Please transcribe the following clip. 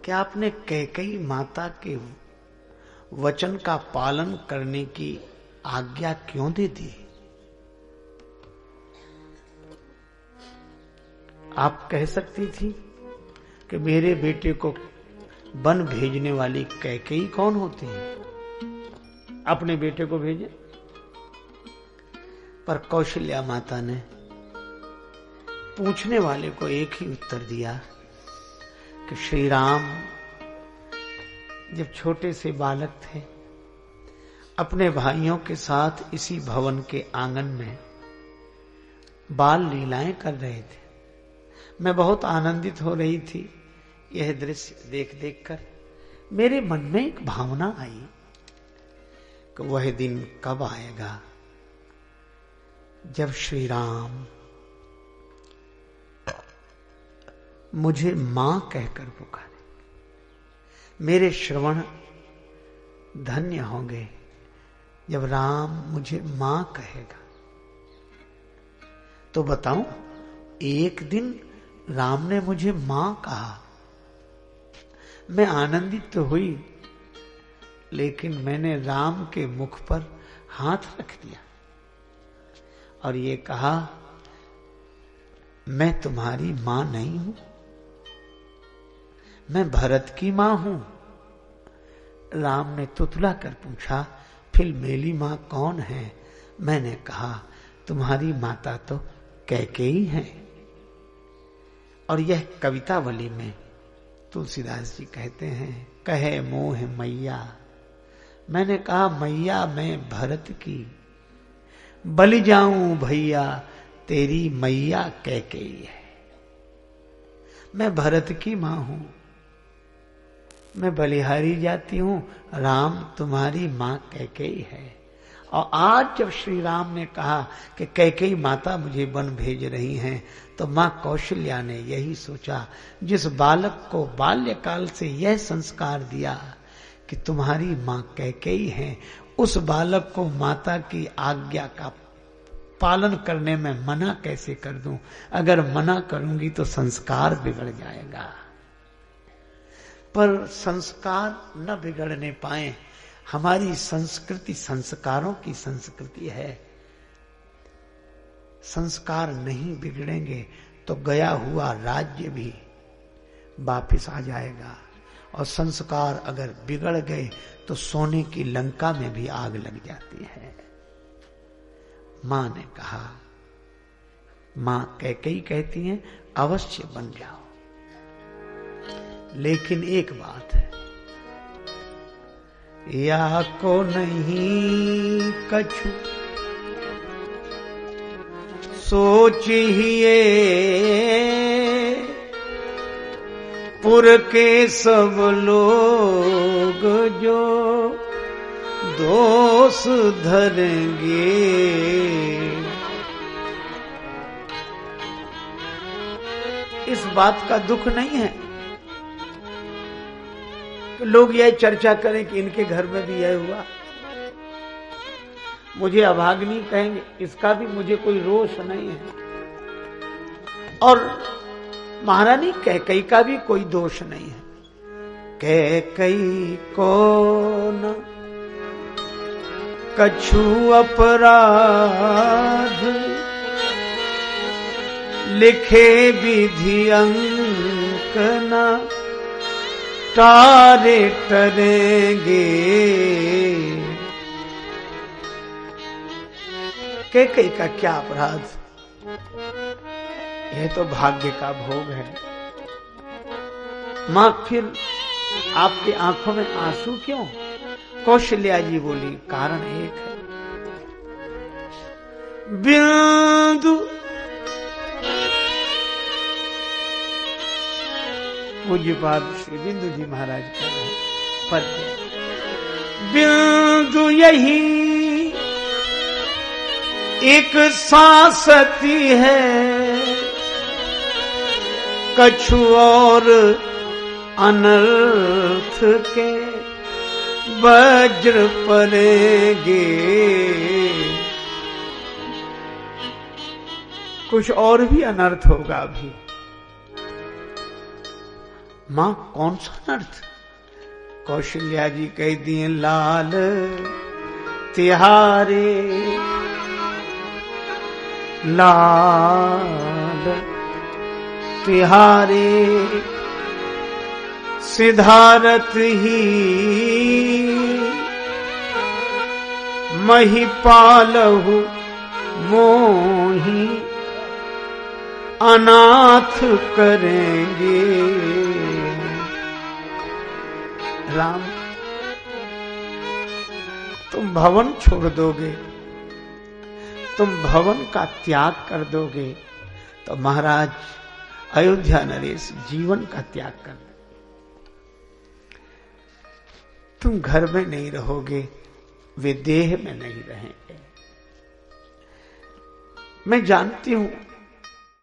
कि आपने कैकेयी माता के वचन का पालन करने की आज्ञा क्यों दे दी? आप कह सकती थी कि मेरे बेटे को वन भेजने वाली कैकेयी कौन होती है, अपने बेटे को भेजे। पर कौशल्या माता ने पूछने वाले को एक ही उत्तर दिया कि श्री राम जब छोटे से बालक थे, अपने भाइयों के साथ इसी भवन के आंगन में बाल लीलाएं कर रहे थे। मैं बहुत आनंदित हो रही थी यह दृश्य देख देख कर। मेरे मन में एक भावना आई कि वह दिन कब आएगा जब श्री राम मुझे मां कहकर पुकारे। मेरे श्रवण धन्य होंगे जब राम मुझे मां कहेगा। तो बताऊं, एक दिन राम ने मुझे मां कहा। मैं आनंदित तो हुई, लेकिन मैंने राम के मुख पर हाथ रख दिया और ये कहा, मैं तुम्हारी मां नहीं हूं, मैं भरत की मां हूं। राम ने तुतला कर पूछा, फिर मेरी मां कौन है? मैंने कहा, तुम्हारी माता तो कैकेयी है। और यह कवितावली में तुलसीदास जी कहते हैं, कहे मोह मैया। मैंने कहा, मैया मैं भरत की, बलि जाऊं भैया तेरी मैया कैकेयी है। मैं भरत की मां हूं, मैं बलिहारी जाती हूं, राम तुम्हारी मां कैकेयी है। और आज जब श्री राम ने कहा कि कैकेयी माता मुझे वन भेज रही हैं, तो मां कौशल्या ने यही सोचा, जिस बालक को बाल्यकाल से यह संस्कार दिया कि तुम्हारी मां कैकेयी है, उस बालक को माता की आज्ञा का पालन करने में मना कैसे कर दूं? अगर मना करूंगी तो संस्कार बिगड़ जाएगा। पर संस्कार न बिगड़ने पाए। हमारी संस्कृति संस्कारों की संस्कृति है। संस्कार नहीं बिगड़ेंगे तो गया हुआ राज्य भी वापिस आ जाएगा, और संस्कार अगर बिगड़ गए तो सोने की लंका में भी आग लग जाती है। मां ने कहा, मां कैकेयी कहती हैं, अवश्य बन जाओ, लेकिन एक बात है, या को नहीं कछु सोचिए, पुर के सब लोग जो दोष धरेंगे। इस बात का दुख नहीं है कि लोग यह चर्चा करें कि इनके घर में भी यह हुआ, मुझे अभागिनी कहेंगे, इसका भी मुझे कोई रोष नहीं है। और महारानी कैकेयी का भी कोई दोष नहीं है। कैकेयी को न कछु अपराध, लिखे विधि अंक न तारे टरेंगे। कैकेयी का क्या अपराध? यह तो भाग्य का भोग है। मां, फिर आपकी आंखों में आंसू क्यों? कौशल्या जी बोली, कारण एक है, बिंदु पूज्यपाद श्री बिंदु जी महाराज का पद्य, बिंदु यही एक सांसती है, कछु और अनर्थ के वज्र पड़ेंगे। कुछ और भी अनर्थ होगा अभी। मां कौन सा नर्थ? कौशल्या जी कह दिए लाल तिहारे, लाल तिहारे सिधारत ही महिपालहु मोही अनाथ करेंगे। राम तुम भवन छोड़ दोगे, तुम भवन का त्याग कर दोगे तो महाराज अयोध्या नरेश जीवन का त्याग कर दो। तुम घर में नहीं रहोगे, वे देह में नहीं रहेंगे। मैं जानती हूं